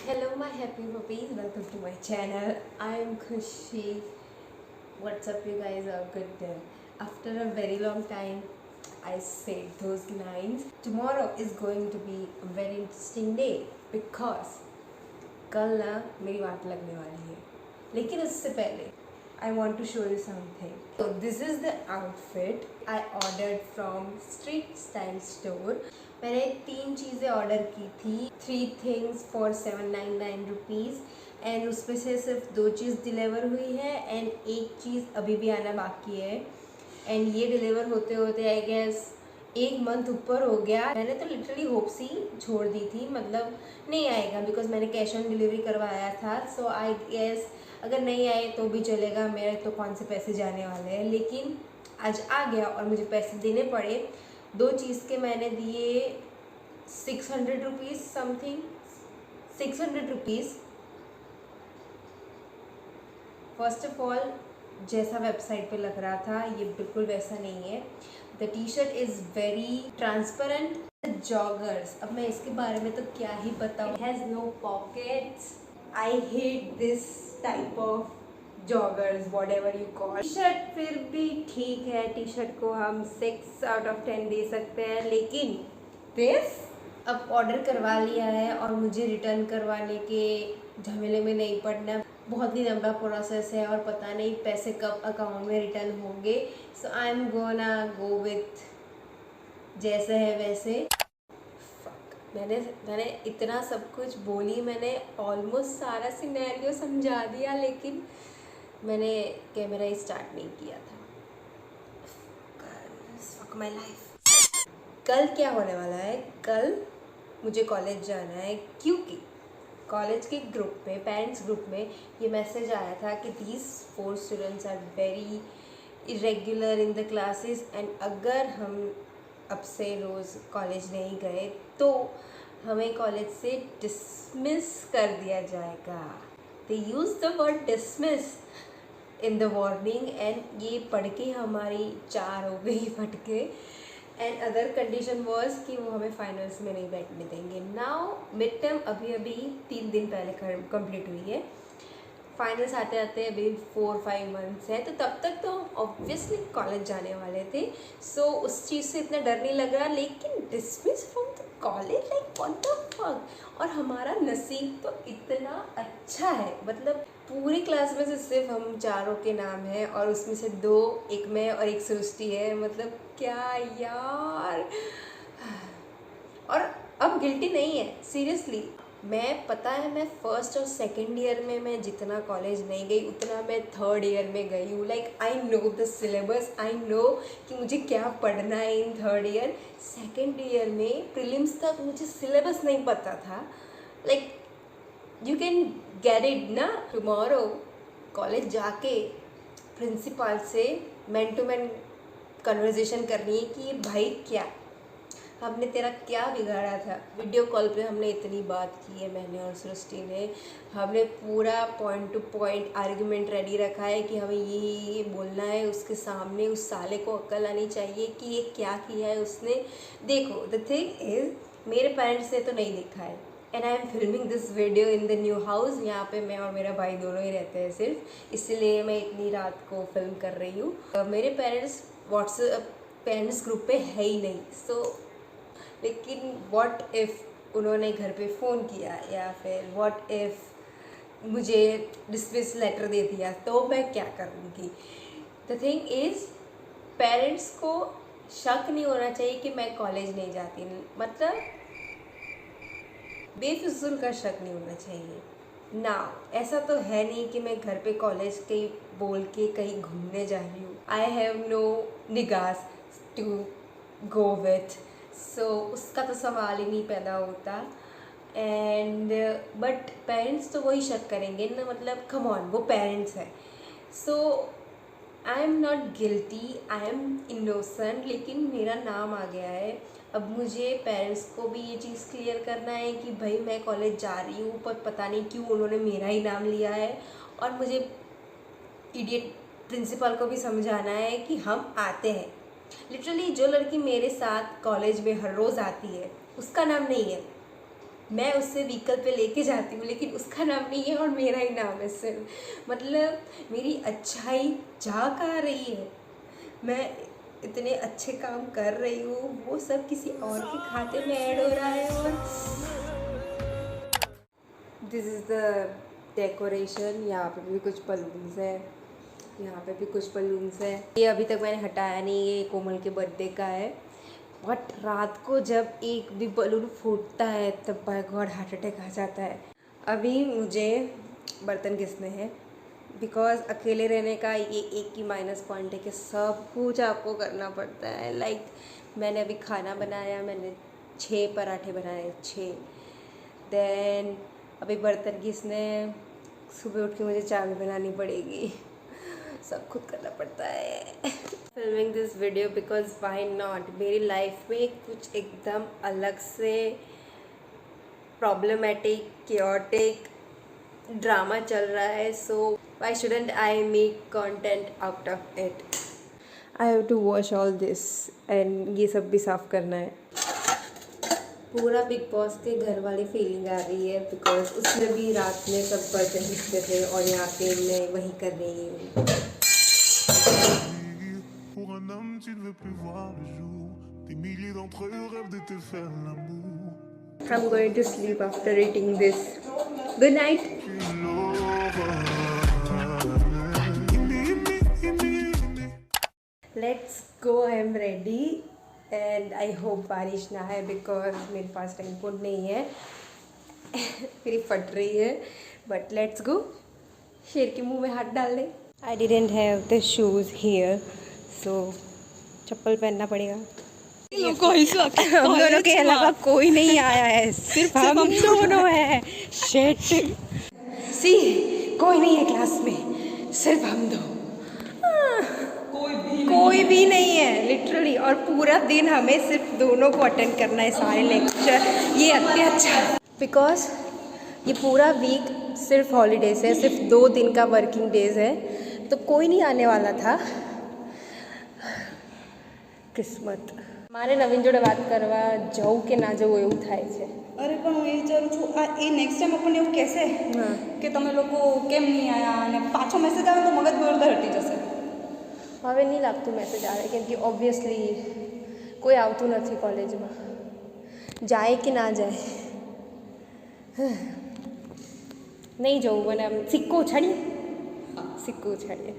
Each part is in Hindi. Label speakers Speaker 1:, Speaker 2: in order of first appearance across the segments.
Speaker 1: Hello my happy puppies, welcome to my channel. I am Khushi. What's up you guys, are good there? After a very long time I said those lines. Tomorrow is going to be a very interesting day because कल ना मेरी वाट लगने वाली है, लेकिन उससे पहले I want to show you something. So this is the outfit I ordered from Street Style Store. मैंने 3 चीज़ें ऑर्डर की थी, 3 things for 799 रुपीज़ एंड उसमें से सिर्फ 2 चीज़ डिलीवर हुई है एंड एक चीज़ अभी भी आना बाकी है एंड ये डिलीवर होते होते आई गेस 1 मंथ ऊपर हो गया। मैंने तो लिटरली होप्स ही छोड़ दी थी, मतलब नहीं आएगा बिकॉज मैंने कैश ऑन डिलीवरी करवाया था। सो आई गेस अगर नहीं आए तो भी चलेगा, मेरे तो कौन से पैसे जाने वाले हैं। लेकिन आज आ गया और मुझे पैसे देने पड़े। 2 चीज़ के मैंने दिए 600 rupees something, 600 rupees. First of all जैसा वेबसाइट पे लग रहा था ये बिल्कुल वैसा नहीं है। The T shirt is very transparent. Joggers, अब मैं इसके बारे में तो क्या ही बताऊँ। Has no pockets. I hate this type of joggers, whatever you call. T shirt फिर भी ठीक है, टी शर्ट को हम 6 आउट ऑफ 10 दे सकते हैं, लेकिन दिस अब ऑर्डर करवा लिया है और मुझे रिटर्न करवाने के झमेले में नहीं पड़ना। बहुत ही लंबा प्रोसेस है और पता नहीं पैसे कब अकाउंट में रिटर्न होंगे। So I am gonna go with जैसे है वैसे। मैंने इतना सब कुछ बोली, मैंने ऑलमोस्ट सारा सिनेरियो समझा दिया, लेकिन मैंने कैमरा ही स्टार्ट नहीं किया था। Fuck my life. कल क्या होने वाला है, कल मुझे कॉलेज जाना है क्योंकि कॉलेज के ग्रुप में, पेरेंट्स ग्रुप में ये मैसेज आया था कि these 4 students are very irregular in the classes and अगर हम अब से रोज़ कॉलेज नहीं गए तो हमें कॉलेज से डिसमिस कर दिया जाएगा। They use the word dismiss in the warning and ये पढ़ के हमारी 4 हो गई फटके। एंड अदर कंडीशन वॉज कि वो हमें फाइनल्स में नहीं बैठने देंगे। नाउ मिड टर्म अभी 3 दिन पहले कंप्लीट हुई है, फाइनल्स आते आते अभी 4-5 मंथ्स है, तो तब तक तो ऑब्वियसली कॉलेज जाने वाले थे। सो उस चीज़ से इतना डर नहीं लग रहा, लेकिन dismiss from the college, like what the fuck. और हमारा नसीब तो इतना अच्छा है, मतलब पूरी क्लास में से सिर्फ हम 4 के नाम है और उसमें से 2, एक मैं और एक सृष्टि है। मतलब क्या यार। और अब गिल्टी नहीं है, सीरियसली। मैं पता है मैं फर्स्ट और सेकंड ईयर में मैं जितना कॉलेज नहीं गई उतना मैं थर्ड ईयर में गई हूँ। Like I know the syllabus, I know कि मुझे क्या पढ़ना है in third year. Second year में प्रीलिम्स तक मुझे सिलेबस नहीं पता था। Like you can get it ना। टुमारो कॉलेज जाके प्रिंसिपल से मैन टू मैन कन्वर्जेशन करनी है कि भाई क्या हमने तेरा क्या बिगाड़ा था। वीडियो कॉल पे हमने इतनी बात की है, मैंने और सृष्टि ने। हमने पूरा point two point argument ready रखा है कि हमें ये बोलना है उसके सामने। उस साले को अक्ल आनी चाहिए कि ये क्या किया है उसने। देखो द थिंग इज़ मेरे पेरेंट्स ने तो नहीं देखा है and I am filming this video in the new house. यहाँ पे मैं और मेरा भाई दोनों ही रहते हैं सिर्फ, इसलिए मैं इतनी रात को फिल्म कर रही हूँ। मेरे पेरेंट्स व्हाट्सएप पेरेंट्स ग्रुप पे है ही नहीं। सो लेकिन व्हाट इफ़ उन्होंने घर पे फ़ोन किया या फिर व्हाट इफ़ मुझे डिसमिस लेटर दे दिया तो मैं क्या करूँगी। द थिंग इज़ पेरेंट्स को शक नहीं होना चाहिए कि मैं कॉलेज नहीं जाती, मतलब बेफिजूल का शक नहीं होना चाहिए ना। ऐसा तो है नहीं कि मैं घर पे कॉलेज कहीं बोल के कहीं घूमने जा रही हूँ। आई हैव नो निगास टू गो विथ। सो उसका तो सवाल ही नहीं पैदा होता। एंड बट पेरेंट्स तो वही शक करेंगे ना, मतलब कम ऑन, वो पेरेंट्स है। So I am not guilty, I am innocent, लेकिन मेरा नाम आ गया है। अब मुझे पेरेंट्स को भी ये चीज़ क्लियर करना है कि भाई मैं कॉलेज जा रही हूँ, पर पता नहीं क्यों उन्होंने मेरा ही नाम लिया है। और मुझे इडियट प्रिंसिपल को भी समझाना है कि हम आते हैं। लिटरली जो लड़की मेरे साथ कॉलेज में हर रोज़ आती है उसका नाम नहीं है, मैं उससे व्हीकल पे लेके जाती हूँ, लेकिन उसका नाम नहीं है और मेरा ही नाम है सिर्फ। मतलब मेरी अच्छाई जा कहाँ रही है, मैं इतने अच्छे काम कर रही हूँ, वो सब किसी और के खाते में ऐड हो रहा है। और दिस इज़ द डेकोरेशन। यहाँ पे भी कुछ बलून्स है, यहाँ पे भी कुछ बलून्स है। ये अभी तक मैंने हटाया नहीं, ये कोमल के बर्थडे का है। बट रात को जब एक भी बलून फूटता है तब बाय गॉड हार्ट अटैक आ जाता है। अभी मुझे बर्तन घिसने हैं, बिकॉज अकेले रहने का ये एक ही माइनस पॉइंट है कि सब कुछ आपको करना पड़ता है। लाइक मैंने अभी खाना बनाया, मैंने 6 पराठे बनाए, 6। देन अभी बर्तन घिसने हैं, सुबह उठ के मुझे चाय भी बनानी पड़ेगी, सब खुद करना पड़ता है। Filming this video because why not, मेरी लाइफ में कुछ एकदम अलग से प्रॉब्लमेटिक केओटिक ड्रामा चल रहा है, so why shouldn't I make content out of it. I have to wash all this and ये सब भी साफ करना है। पूरा बिग बॉस के घर वाली फीलिंग आ रही है, बिकॉज उसमें भी रात में सब बर्तन घिसते थे और यहाँ पे मैं वही कर रही हूँ। I'm going to sleep after eating this. Good night. Let's go. I am ready and I hope बारिश ना है because मेरे पास रेनकोट नहीं है। मेरी फट रही है, but let's go. शेर के मुंह में हाथ डाल दें। I didn't have the shoes here, so चप्पल पहनना पड़ेगा। हम दोनों के अलावा कोई नहीं आया है, सिर्फ हम दोनों हैं। शिट, सी कोई नहीं है क्लास में, सिर्फ हम दो। कोई भी नहीं है लिटरली, और पूरा दिन हमें सिर्फ दोनों को अटेंड करना है सारे लेक्चर। ये अत्याचार, बिकॉज ये पूरा वीक सिर्फ हॉलीडेज है, सिर्फ 2 दिन का वर्किंग डेज है, तो कोई नहीं आने वाला था। કિસ્મત મારે નવીન જોડે વાત કરવા જવું કે ના જવું એવું થાય છે।
Speaker 2: અરે પણ હું એ વિચારું છું, આ એ નેક્સ્ટ ટાઈમ આપણને એવું કહેશે કે તમે લોકો કેમ નહીં આવ્યા, અને પાછો મેસેજ આવે તો મગજ બરોબર હટી જશે।
Speaker 1: હવે નહીં લાગતું મેસેજ આવે, કેમ કે ઓબ્વિયસલી કોઈ આવતું નથી કોલેજમાં, જાય કે ના જાય। नहीं जाऊँ मैंने, हम सिक्को उछाड़िए, सिक्को उछाड़िए।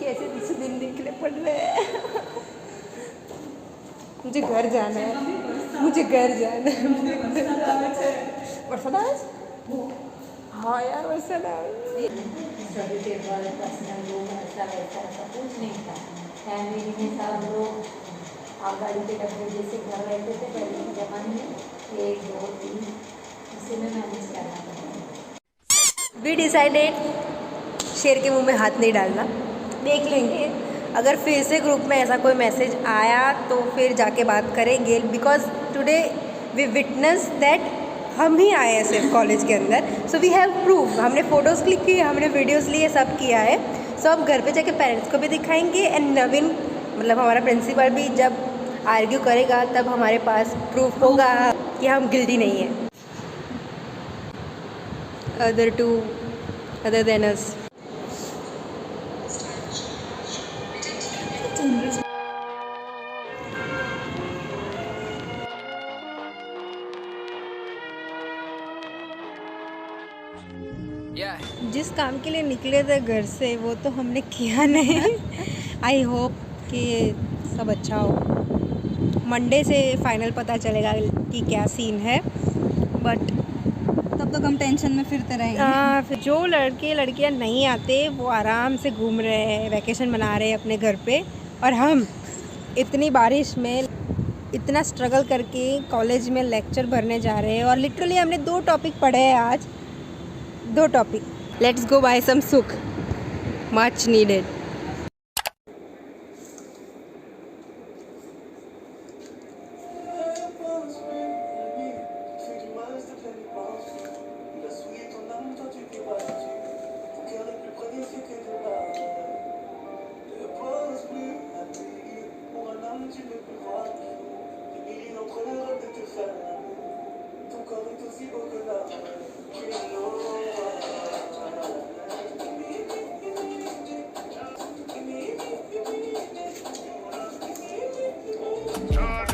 Speaker 1: कैसे दिन निकले पड़ रहे हैं। मुझे घर जाना है, मुझे घर जाना है। वरसाद आज? हाँ यार वरसाद आज।
Speaker 3: कुछ नहीं था, फैमिली में सब लोग आगगाड़ी के डब्बे जैसे घर रहते थे पहले के ज़माने में, 1 2 3 उसी में मैनेज करना पड़ता।
Speaker 1: वी डिसाइडेड शेर के मुंह में हाथ नहीं डालना, देख लेंगे। अगर फिर से ग्रुप में ऐसा कोई मैसेज आया तो फिर जाके बात करेंगे, because today we witness that हम ही आए हैं सिर्फ कॉलेज के अंदर, सो वी हैव प्रूफ। हमने फ़ोटोज़ क्लिक किए, हमने वीडियोज़ लिए, सब किया है। सो अब घर पे जाके पेरेंट्स को भी दिखाएंगे, एंड नवीन मतलब हमारा प्रिंसिपल भी जब आर्ग्यू करेगा तब हमारे पास प्रूफ होगा कि हम गिल्टी नहीं हैं। other than us. जिस काम के लिए निकले थे घर से वो तो हमने किया नहीं। आई होप कि सब अच्छा हो। मंडे से फाइनल पता चलेगा कि क्या सीन है, बट
Speaker 2: तब तक हम टेंशन में फिरते रहेंगे।
Speaker 1: फिर जो लड़के लड़कियां नहीं आते वो आराम से घूम रहे हैं, वैकेशन मना रहे हैं अपने घर पे, और हम इतनी बारिश में इतना स्ट्रगल करके कॉलेज में लेक्चर भरने जा रहे हैं। और लिटरली हमने 2 टॉपिक पढ़े हैं आज, 2 टॉपिक। लेट्स गो बाय सम सुख, मच नीडेड।
Speaker 4: John